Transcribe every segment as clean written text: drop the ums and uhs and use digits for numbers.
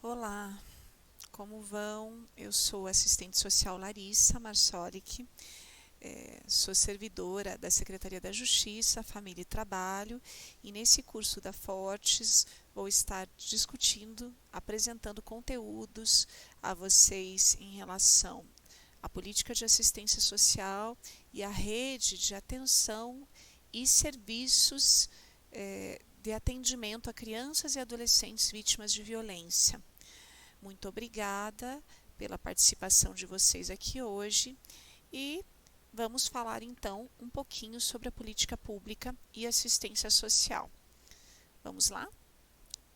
Olá, como vão? Eu sou assistente social Larissa Marsolic, sou servidora da Secretaria da Justiça, Família e Trabalho, e nesse curso da Fortes vou estar discutindo, apresentando conteúdos a vocês em relação à política de assistência social e à rede de atenção e serviços de atendimento a crianças e adolescentes vítimas de violência. Muito obrigada pela participação de vocês aqui hoje e vamos falar então um pouquinho sobre a política pública e assistência social. Vamos lá?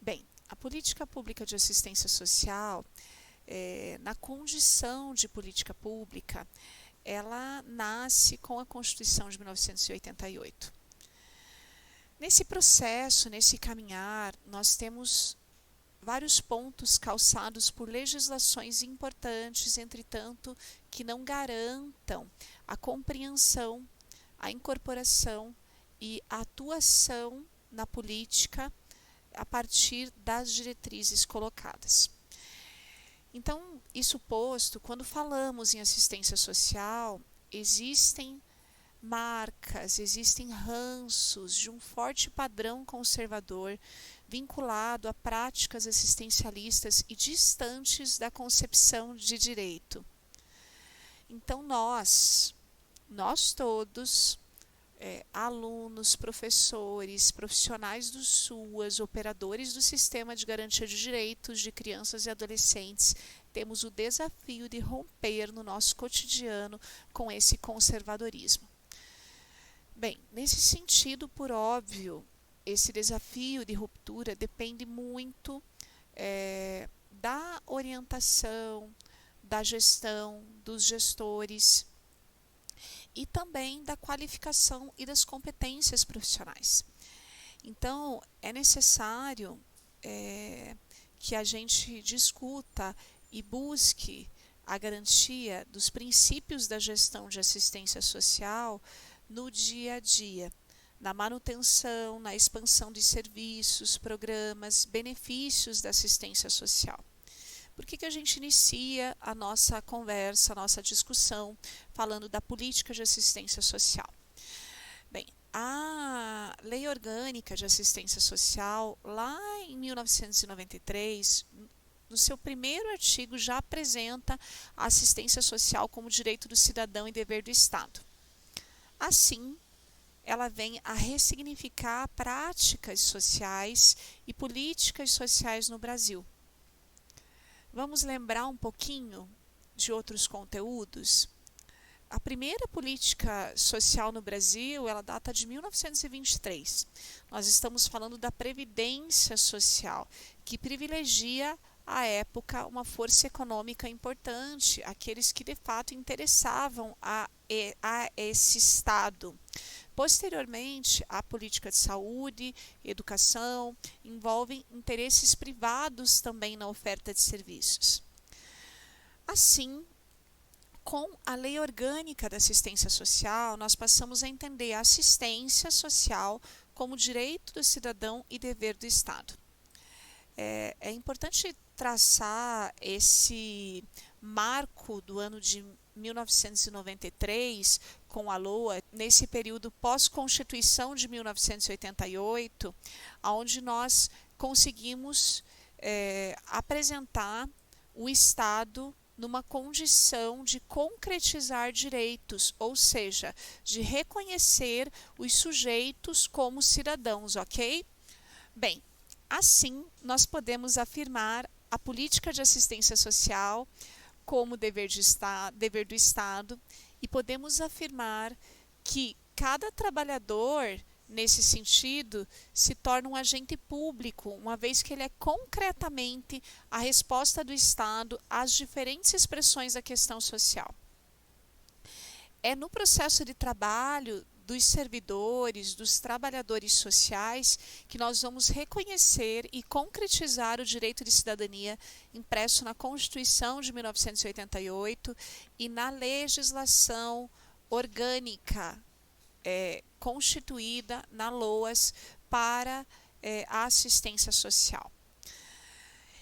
Bem, a política pública de assistência social, na condição de política pública, ela nasce com a Constituição de 1988. Nesse processo, nesse caminhar, nós temos vários pontos calçados por legislações importantes, entretanto, que não garantam a compreensão, a incorporação e a atuação na política a partir das diretrizes colocadas. Então, isso posto, quando falamos em assistência social, existem marcas, existem ranços de um forte padrão conservador vinculado a práticas assistencialistas e distantes da concepção de direito. Então nós todos, alunos, professores, profissionais do SUAS, operadores do Sistema de Garantia de Direitos de Crianças e Adolescentes, temos o desafio de romper no nosso cotidiano com esse conservadorismo. Bem, nesse sentido, por óbvio, esse desafio de ruptura depende muito da orientação, da gestão, dos gestores e também da qualificação e das competências profissionais. Então, é necessário que a gente discuta e busque a garantia dos princípios da gestão de assistência social no dia a dia, na manutenção, na expansão de serviços, programas, benefícios da assistência social. Por que a gente inicia a nossa conversa, a nossa discussão, falando da política de assistência social? Bem, a Lei Orgânica de Assistência Social, lá em 1993, no seu primeiro artigo, já apresenta a assistência social como direito do cidadão e dever do Estado. Assim, ela vem a ressignificar práticas sociais e políticas sociais no Brasil. Vamos lembrar um pouquinho de outros conteúdos? A primeira política social no Brasil, ela data de 1923. Nós estamos falando da Previdência Social, que privilegia à época uma força econômica importante, aqueles que de fato interessavam a esse Estado. Posteriormente, a política de saúde, educação, envolvem interesses privados também na oferta de serviços. Assim, com a Lei Orgânica da Assistência Social, nós passamos a entender a assistência social como direito do cidadão e dever do Estado. É importante traçar esse marco do ano de 1993 com a LOA, nesse período pós-Constituição de 1988, onde nós conseguimos apresentar o Estado numa condição de concretizar direitos, ou seja, de reconhecer os sujeitos como cidadãos, ok? Bem, assim nós podemos afirmar a política de assistência social como dever do Estado e podemos afirmar que cada trabalhador, nesse sentido, se torna um agente público, uma vez que ele é concretamente a resposta do Estado às diferentes expressões da questão social. É no processo de trabalho dos servidores, dos trabalhadores sociais, que nós vamos reconhecer e concretizar o direito de cidadania impresso na Constituição de 1988 e na legislação orgânica constituída na LOAS para a assistência social.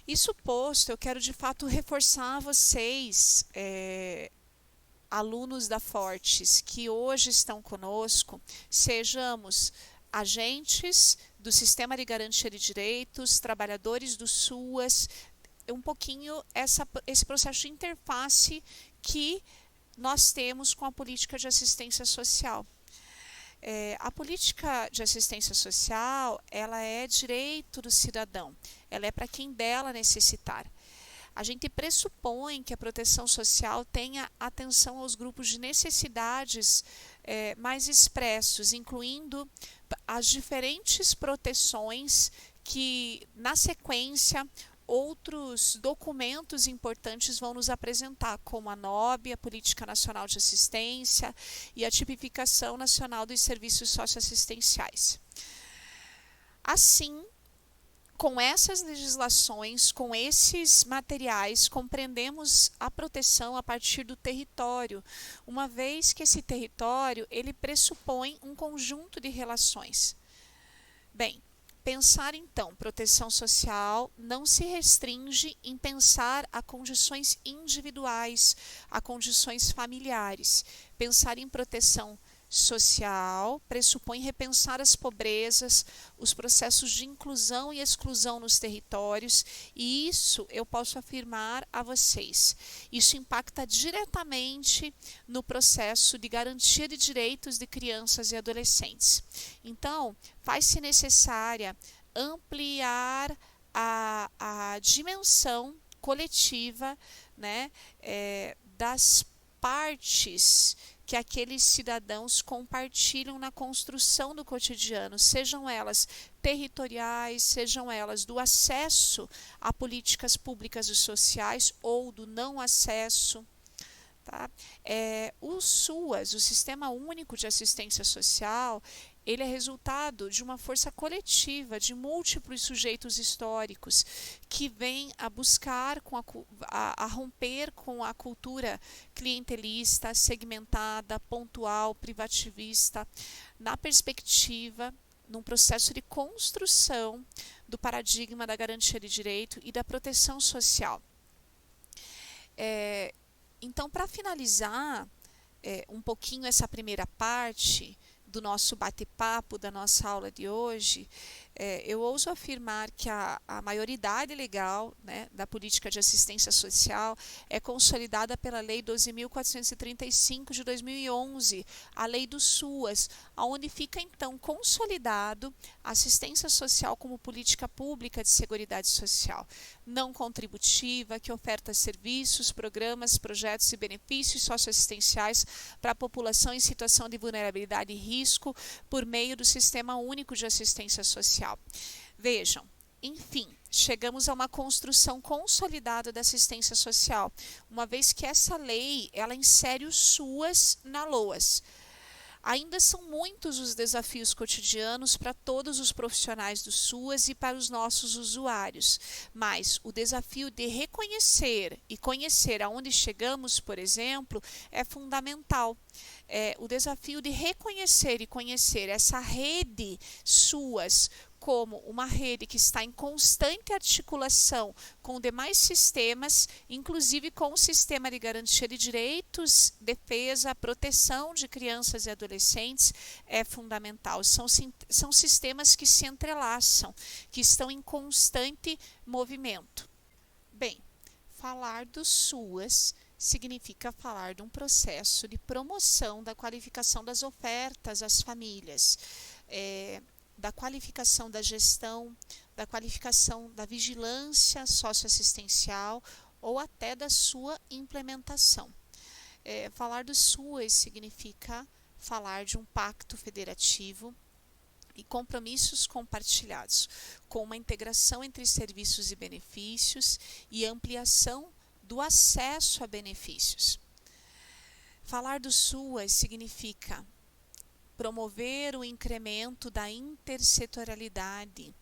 Isso posto, eu quero de fato reforçar a vocês, alunos da Fortes, que hoje estão conosco, sejamos agentes do Sistema de Garantia de Direitos, trabalhadores do SUAS, um pouquinho esse processo de interface que nós temos com a política de assistência social. A política de assistência social, ela é direito do cidadão, ela é para quem dela necessitar. A gente pressupõe que a proteção social tenha atenção aos grupos de necessidades mais expressos, incluindo as diferentes proteções que, na sequência, outros documentos importantes vão nos apresentar, como a NOB, a Política Nacional de Assistência e a Tipificação Nacional dos Serviços Socioassistenciais. Assim, com essas legislações, com esses materiais, compreendemos a proteção a partir do território, uma vez que esse território ele pressupõe um conjunto de relações. Bem, pensar então proteção social não se restringe em pensar a condições individuais, a condições familiares. Pensar em proteção social pressupõe repensar as pobrezas, os processos de inclusão e exclusão nos territórios, e isso eu posso afirmar a vocês. Isso impacta diretamente no processo de garantia de direitos de crianças e adolescentes. Então, faz-se necessária ampliar a dimensão coletiva, né, das partes que aqueles cidadãos compartilham na construção do cotidiano, sejam elas territoriais, sejam elas do acesso a políticas públicas e sociais ou do não acesso. Tá? O SUAS, o Sistema Único de Assistência Social, ele é resultado de uma força coletiva de múltiplos sujeitos históricos que vêm a buscar, a romper com a cultura clientelista, segmentada, pontual, privativista, na perspectiva, num processo de construção do paradigma da garantia de direito e da proteção social. Então, para finalizar um pouquinho essa primeira parte do nosso bate-papo, da nossa aula de hoje, eu ouso afirmar que a maioridade legal, né, da política de assistência social é consolidada pela Lei 12.435 de 2011, a Lei do SUAS, onde fica então consolidado a assistência social como política pública de seguridade social, não contributiva, que oferta serviços, programas, projetos e benefícios socioassistenciais para a população em situação de vulnerabilidade e risco por meio do Sistema Único de Assistência Social. Vejam, enfim, chegamos a uma construção consolidada da assistência social, uma vez que essa lei, ela insere o SUAS na LOAS. Ainda são muitos os desafios cotidianos para todos os profissionais do SUAS e para os nossos usuários, mas o desafio de reconhecer e conhecer aonde chegamos, por exemplo, é fundamental. O desafio de reconhecer e conhecer essa rede SUAS como uma rede que está em constante articulação com demais sistemas, inclusive com o sistema de garantia de direitos, defesa, proteção de crianças e adolescentes, é fundamental. São sistemas que se entrelaçam, que estão em constante movimento. Bem, falar do SUAS significa falar de um processo de promoção da qualificação das ofertas às famílias, da qualificação da gestão, da qualificação da vigilância socioassistencial ou até da sua implementação. Falar do SUAS significa falar de um pacto federativo e compromissos compartilhados, com uma integração entre serviços e benefícios e ampliação do acesso a benefícios. Falar do SUAS significa promover o incremento da intersetorialidade,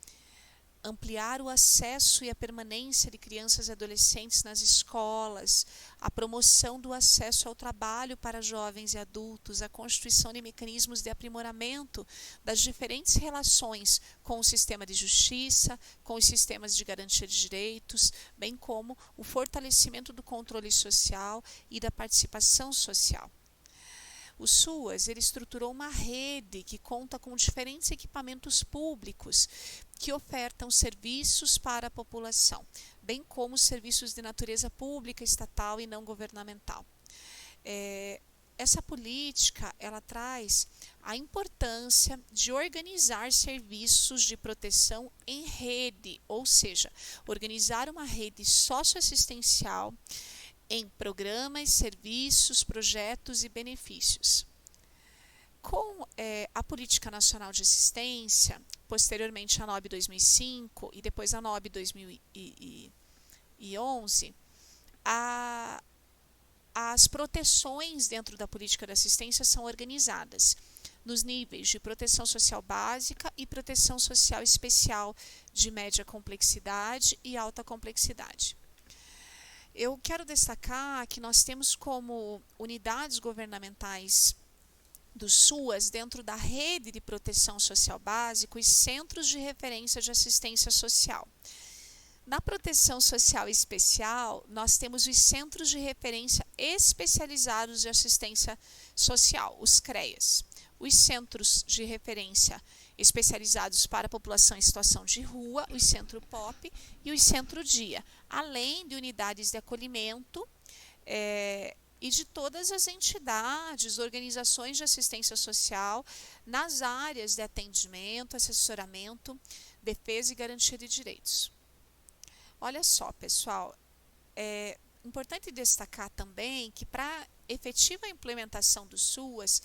ampliar o acesso e a permanência de crianças e adolescentes nas escolas, a promoção do acesso ao trabalho para jovens e adultos, a constituição de mecanismos de aprimoramento das diferentes relações com o sistema de justiça, com os sistemas de garantia de direitos, bem como o fortalecimento do controle social e da participação social. O SUAS ele estruturou uma rede que conta com diferentes equipamentos públicos que ofertam serviços para a população, bem como serviços de natureza pública, estatal e não governamental. Essa política ela traz a importância de organizar serviços de proteção em rede, ou seja, organizar uma rede socioassistencial em programas, serviços, projetos e benefícios. Com a Política Nacional de Assistência, posteriormente a NOB 2005 e depois a NOB 2011, as proteções dentro da política de assistência são organizadas nos níveis de proteção social básica e proteção social especial de média complexidade e alta complexidade. Eu quero destacar que nós temos como unidades governamentais do SUAS, dentro da rede de proteção social básica, os centros de referência de assistência social. Na proteção social especial, nós temos os centros de referência especializados de assistência social, os CREAS. Os centros de referência especializados para a população em situação de rua, os Centro POP e os Centro Dia, além de unidades de acolhimento e de todas as entidades, organizações de assistência social nas áreas de atendimento, assessoramento, defesa e garantia de direitos. Olha só, pessoal, é importante destacar também que para efetiva implementação do SUAS,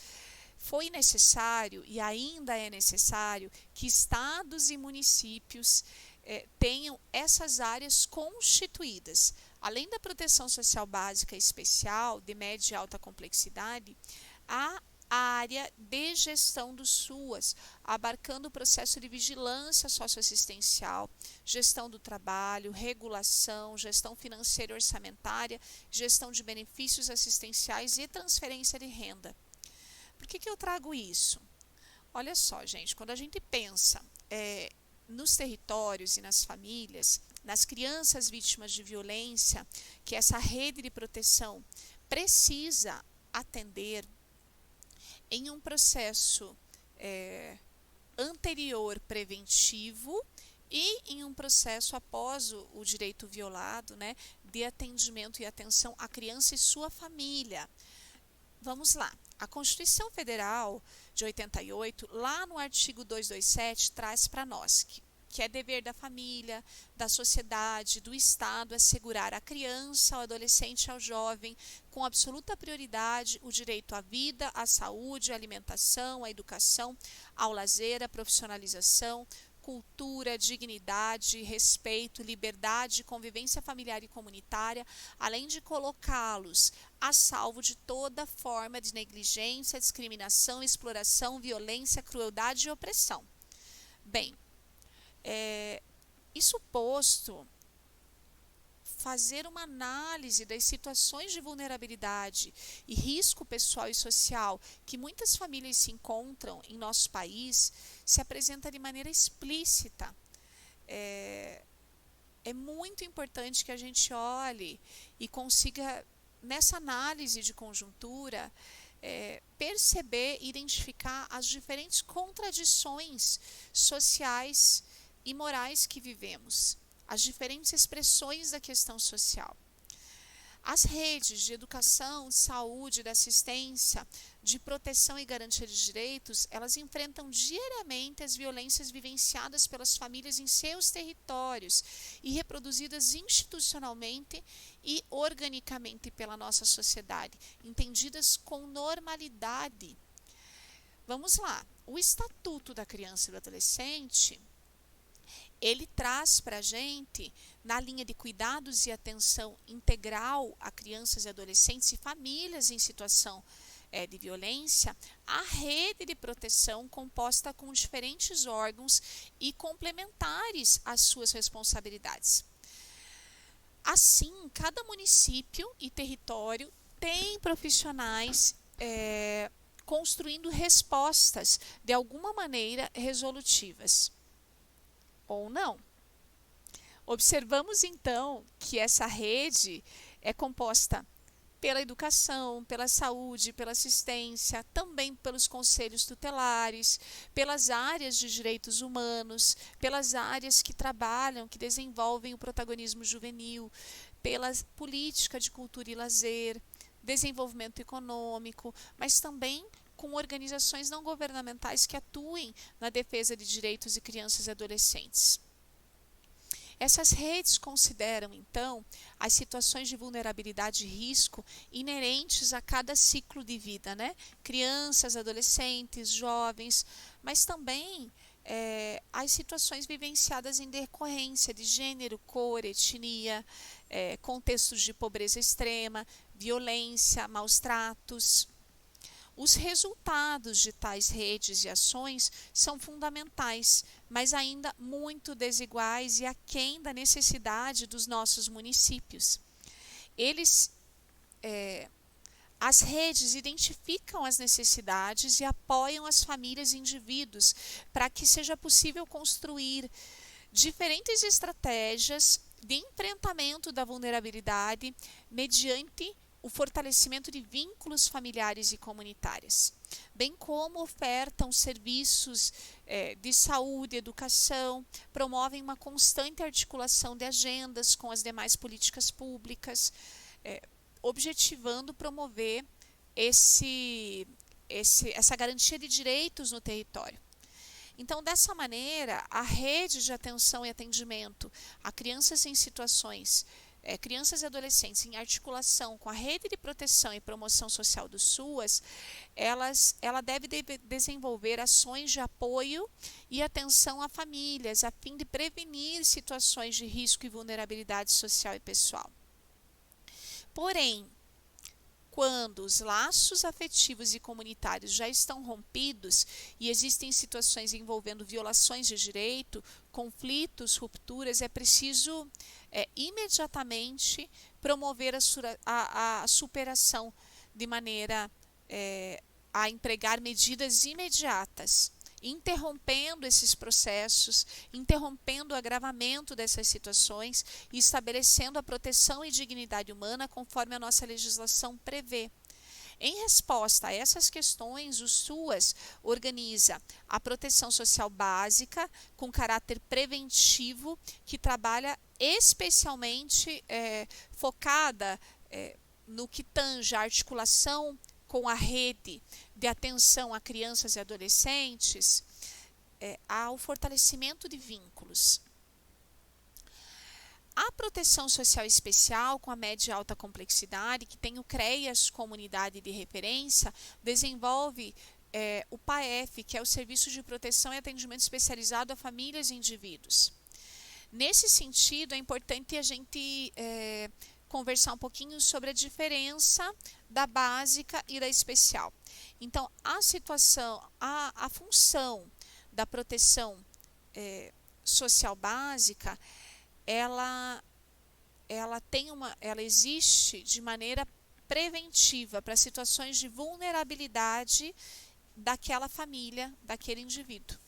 foi necessário e ainda é necessário que estados e municípios tenham essas áreas constituídas. Além da proteção social básica especial, de média e alta complexidade, a área de gestão do SUAS, abarcando o processo de vigilância socioassistencial, gestão do trabalho, regulação, gestão financeira e orçamentária, gestão de benefícios assistenciais e transferência de renda. Por que eu trago isso? Olha só, gente, quando a gente pensa nos territórios e nas famílias, nas crianças vítimas de violência, que essa rede de proteção precisa atender em um processo anterior preventivo e em um processo após o direito violado, né, de atendimento e atenção à criança e sua família. Vamos lá. A Constituição Federal de 88, lá no artigo 227, traz para nós que é dever da família, da sociedade, do Estado assegurar à criança, ao adolescente e ao jovem, com absoluta prioridade, o direito à vida, à saúde, à alimentação, à educação, ao lazer, à profissionalização, cultura, dignidade, respeito, liberdade, convivência familiar e comunitária, além de colocá-los a salvo de toda forma de negligência, discriminação, exploração, violência, crueldade e opressão. Bem, isso posto, fazer uma análise das situações de vulnerabilidade e risco pessoal e social que muitas famílias se encontram em nosso país se apresenta de maneira explícita. É muito importante que a gente olhe e consiga, nessa análise de conjuntura, perceber e identificar as diferentes contradições sociais e morais que vivemos, as diferentes expressões da questão social. As redes de educação, de saúde, de assistência, de proteção e garantia de direitos, elas enfrentam diariamente as violências vivenciadas pelas famílias em seus territórios e reproduzidas institucionalmente e organicamente pela nossa sociedade, entendidas com normalidade. Vamos lá, o Estatuto da Criança e do Adolescente, ele traz para a gente, na linha de cuidados e atenção integral a crianças e adolescentes e famílias em situação de violência, a rede de proteção composta com diferentes órgãos e complementares às suas responsabilidades. Assim, cada município e território tem profissionais construindo respostas de alguma maneira resolutivas, ou não. Observamos então que essa rede é composta pela educação, pela saúde, pela assistência, também pelos conselhos tutelares, pelas áreas de direitos humanos, pelas áreas que trabalham, que desenvolvem o protagonismo juvenil, pela política de cultura e lazer, desenvolvimento econômico, mas também com organizações não governamentais que atuem na defesa de direitos de crianças e adolescentes. Essas redes consideram, então, as situações de vulnerabilidade e risco inerentes a cada ciclo de vida, né? Crianças, adolescentes, jovens, mas também as situações vivenciadas em decorrência de gênero, cor, etnia, contextos de pobreza extrema, violência, maus tratos. Os resultados de tais redes e ações são fundamentais, mas ainda muito desiguais e aquém da necessidade dos nossos municípios. As redes identificam as necessidades e apoiam as famílias e indivíduos para que seja possível construir diferentes estratégias de enfrentamento da vulnerabilidade mediante o fortalecimento de vínculos familiares e comunitários, bem como ofertam serviços de saúde, educação, promovem uma constante articulação de agendas com as demais políticas públicas, objetivando promover essa garantia de direitos no território. Então, dessa maneira, a rede de atenção e atendimento a crianças em situações crianças e adolescentes em articulação com a rede de proteção e promoção social do SUAS, ela deve desenvolver ações de apoio e atenção a famílias, a fim de prevenir situações de risco e vulnerabilidade social e pessoal. Porém, quando os laços afetivos e comunitários já estão rompidos e existem situações envolvendo violações de direito, conflitos, rupturas, é preciso imediatamente promover a superação de maneira a empregar medidas imediatas, interrompendo esses processos, interrompendo o agravamento dessas situações e estabelecendo a proteção e dignidade humana conforme a nossa legislação prevê. Em resposta a essas questões, o SUAS organiza a proteção social básica com caráter preventivo, que trabalha especialmente focada no que tange a articulação com a rede de atenção a crianças e adolescentes, ao fortalecimento de vínculos. A proteção social especial, com a média e alta complexidade, que tem o CREAS como unidade de referência, desenvolve o PAEF, que é o Serviço de Proteção e Atendimento Especializado a Famílias e Indivíduos. Nesse sentido, é importante a gente conversar um pouquinho sobre a diferença da básica e da especial. Então, a função da proteção social básica, ela existe de maneira preventiva para situações de vulnerabilidade daquela família, daquele indivíduo.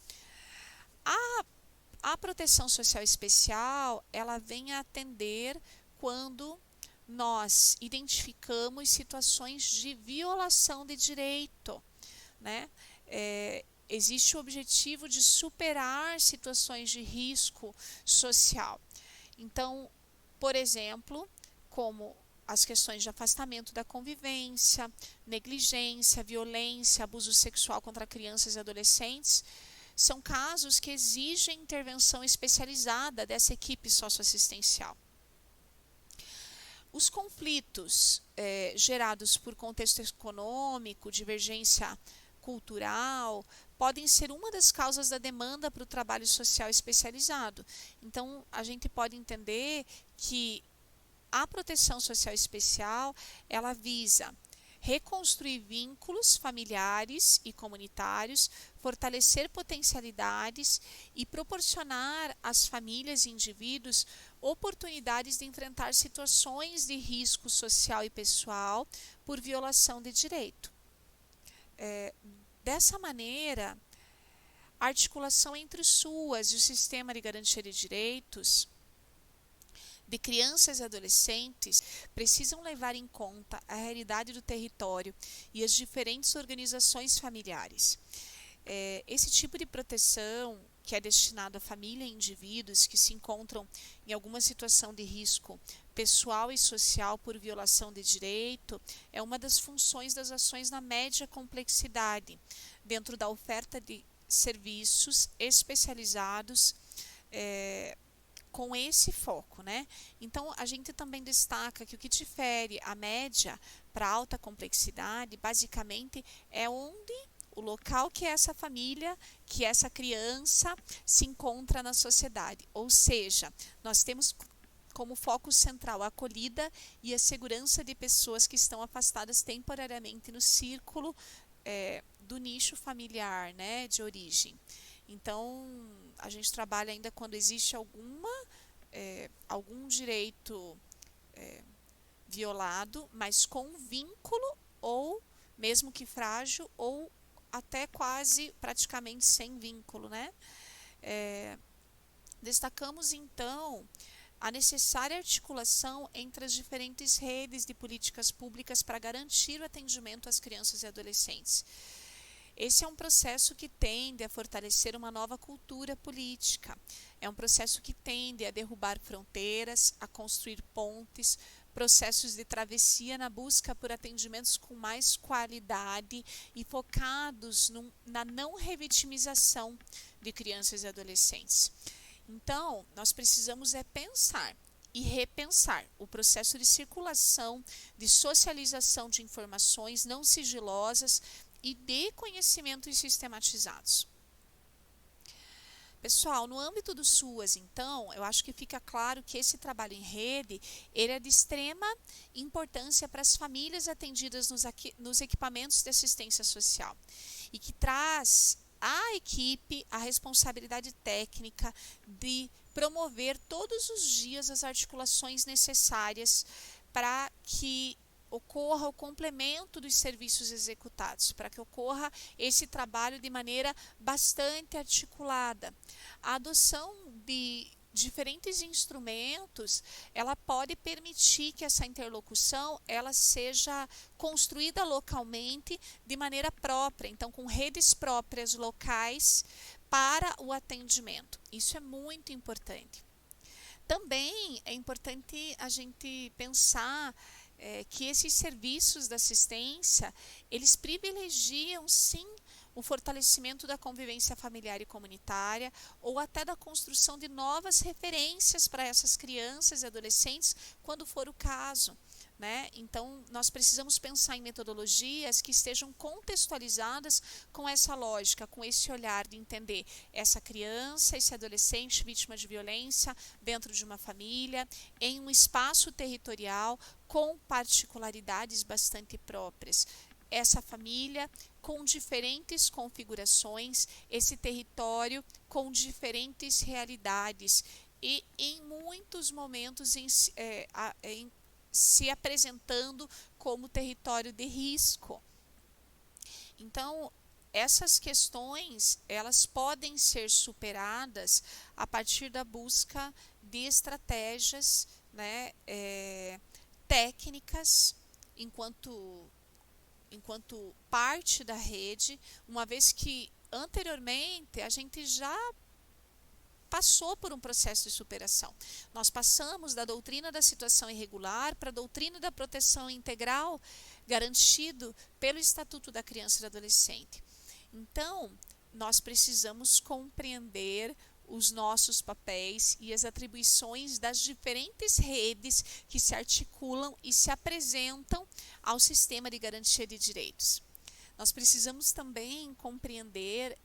A proteção social especial, ela vem a atender quando nós identificamos situações de violação de direito, né? Existe o objetivo de superar situações de risco social. Então, por exemplo, como as questões de afastamento da convivência, negligência, violência, abuso sexual contra crianças e adolescentes, são casos que exigem intervenção especializada dessa equipe socioassistencial. Os conflitos gerados por contexto econômico, divergência cultural, podem ser uma das causas da demanda para o trabalho social especializado. Então, a gente pode entender que a proteção social especial, ela visa reconstruir vínculos familiares e comunitários, fortalecer potencialidades e proporcionar às famílias e indivíduos oportunidades de enfrentar situações de risco social e pessoal por violação de direito. Dessa maneira, a articulação entre o SUAS e o Sistema de Garantia de Direitos de crianças e adolescentes precisam levar em conta a realidade do território e as diferentes organizações familiares. Esse tipo de proteção, que é destinado à família e indivíduos que se encontram em alguma situação de risco pessoal e social por violação de direito, é uma das funções das ações na média complexidade, dentro da oferta de serviços especializados com esse foco, né? Então, a gente também destaca que o que difere a média para alta complexidade, basicamente, é o local que essa família, que essa criança se encontra na sociedade. Ou seja, nós temos como foco central a acolhida e a segurança de pessoas que estão afastadas temporariamente no círculo do nicho familiar, né, de origem. Então, a gente trabalha ainda quando existe algum direito violado, mas com vínculo, ou mesmo que frágil, ou até quase praticamente sem vínculo, né? Destacamos então a necessária articulação entre as diferentes redes de políticas públicas para garantir o atendimento às crianças e adolescentes. Esse é um processo que tende a fortalecer uma nova cultura política. É um processo que tende a derrubar fronteiras, a construir pontes, processos de travessia na busca por atendimentos com mais qualidade e focados na não revitimização de crianças e adolescentes. Então, nós precisamos pensar e repensar o processo de circulação, de socialização de informações não sigilosas e de conhecimentos sistematizados. Pessoal, no âmbito do SUAS, então, eu acho que fica claro que esse trabalho em rede, ele é de extrema importância para as famílias atendidas nos equipamentos de assistência social e que traz à equipe a responsabilidade técnica de promover todos os dias as articulações necessárias para que ocorra o complemento dos serviços executados, para que ocorra esse trabalho de maneira bastante articulada. A adoção de diferentes instrumentos, ela pode permitir que essa interlocução ela seja construída localmente de maneira própria, então com redes próprias locais para o atendimento. Isso é muito importante. Também é importante a gente pensar que esses serviços da assistência, eles privilegiam sim o fortalecimento da convivência familiar e comunitária ou até da construção de novas referências para essas crianças e adolescentes, quando for o caso, né? Então, nós precisamos pensar em metodologias que estejam contextualizadas com essa lógica, com esse olhar de entender essa criança, esse adolescente vítima de violência dentro de uma família, em um espaço territorial com particularidades bastante próprias. Essa família com diferentes configurações, esse território com diferentes realidades e em muitos momentos se apresentando como território de risco. Então, essas questões, elas podem ser superadas a partir da busca de estratégias, né, técnicas, enquanto parte da rede, uma vez que anteriormente a gente já passou por um processo de superação. Nós passamos da doutrina da situação irregular para a doutrina da proteção integral, garantido pelo Estatuto da Criança e do Adolescente. Então, nós precisamos compreender os nossos papéis e as atribuições das diferentes redes que se articulam e se apresentam ao sistema de garantia de direitos. Nós precisamos também compreender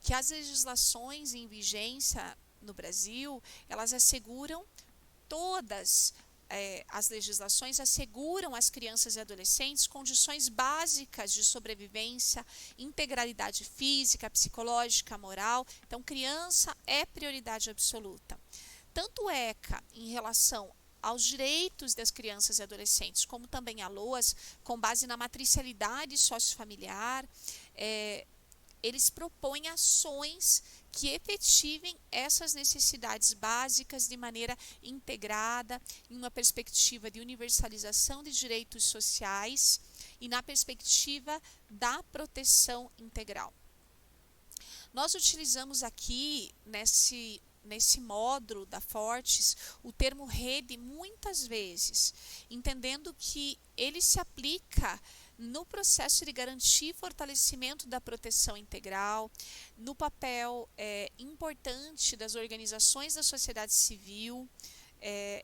que as legislações em vigência no Brasil, elas asseguram todas as legislações asseguram às crianças e adolescentes condições básicas de sobrevivência, integralidade física, psicológica, moral. Então, criança é prioridade absoluta. Tanto o ECA, em relação aos direitos das crianças e adolescentes, como também a LOAS, com base na matricialidade sociofamiliar, eles propõem ações que efetivem essas necessidades básicas de maneira integrada, em uma perspectiva de universalização de direitos sociais e na perspectiva da proteção integral. Nós utilizamos aqui, nesse módulo da Fortes, o termo rede muitas vezes, entendendo que ele se aplica no processo de garantir e fortalecimento da proteção integral, no papel importante das organizações da sociedade civil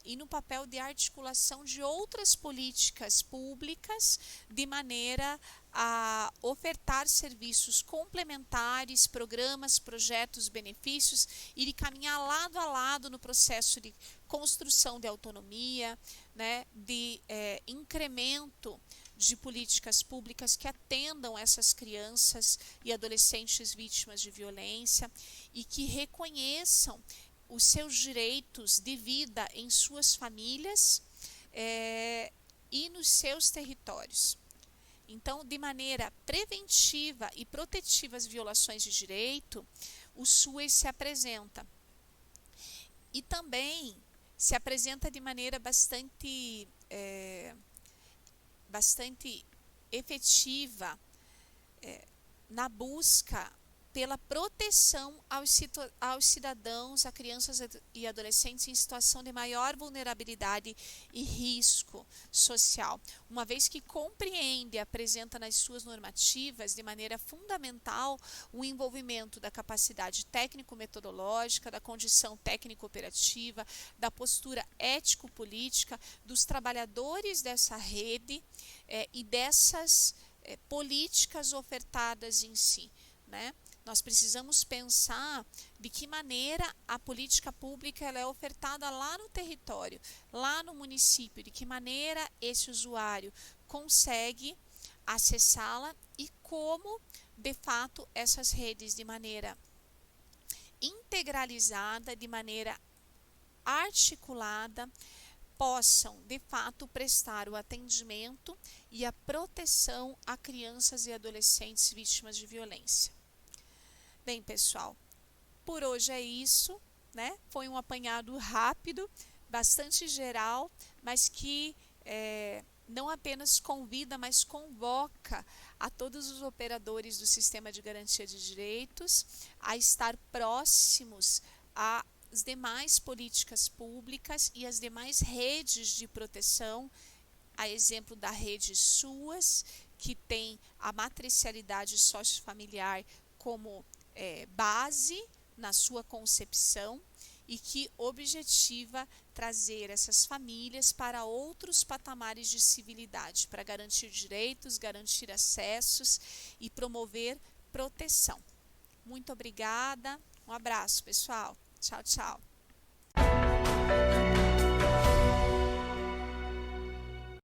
e no papel de articulação de outras políticas públicas de maneira a ofertar serviços complementares, programas, projetos, benefícios e de caminhar lado a lado no processo de construção de autonomia, né, de incremento de políticas públicas que atendam essas crianças e adolescentes vítimas de violência e que reconheçam os seus direitos de vida em suas famílias e nos seus territórios. Então, de maneira preventiva e protetiva às violações de direito, o SUAS se apresenta. E também se apresenta de maneira bastante efetiva na busca pela proteção aos cidadãos, a crianças e adolescentes em situação de maior vulnerabilidade e risco social, uma vez que compreende e apresenta nas suas normativas de maneira fundamental o envolvimento da capacidade técnico-metodológica, da condição técnico-operativa, da postura ético-política dos trabalhadores dessa rede e dessas políticas ofertadas em si, né? Nós precisamos pensar de que maneira a política pública ela é ofertada lá no território, lá no município, de que maneira esse usuário consegue acessá-la e como, de fato, essas redes de maneira integralizada, de maneira articulada, possam, de fato, prestar o atendimento e a proteção a crianças e adolescentes vítimas de violência. Bem, pessoal, por hoje é isso, né? Foi um apanhado rápido, bastante geral, mas que não apenas convida, mas convoca a todos os operadores do sistema de garantia de direitos a estar próximos às demais políticas públicas e às demais redes de proteção, a exemplo da rede SUAS, que tem a matricialidade sociofamiliar como base na sua concepção e que objetiva trazer essas famílias para outros patamares de civilidade, para garantir direitos, garantir acessos e promover proteção. Muito obrigada, um abraço, pessoal. Tchau, tchau.